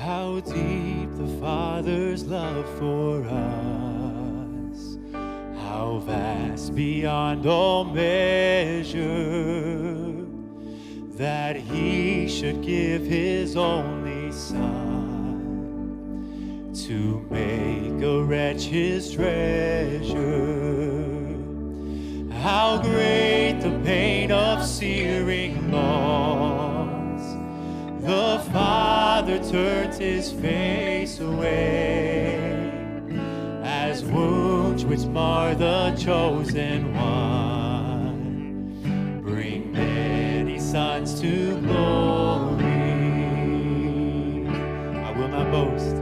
How deep the Father's love for us, how vast beyond all measure, that He should give His only Son to make a wretch His treasure. How great the pain of searing loss, the Father turned His face away, as wounds which mar the chosen one bring many sons to glory. I will not boast.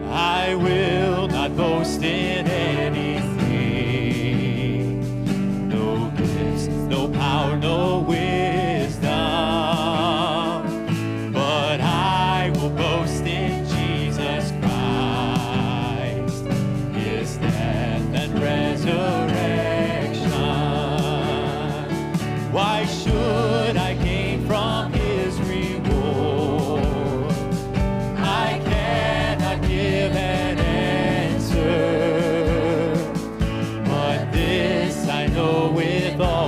I will not boast in anything, no gifts, no power, no wisdom, but I will boast in Jesus Christ, His death and resurrection. Why should I gain from His reward? I cannot give an answer, but this I know with all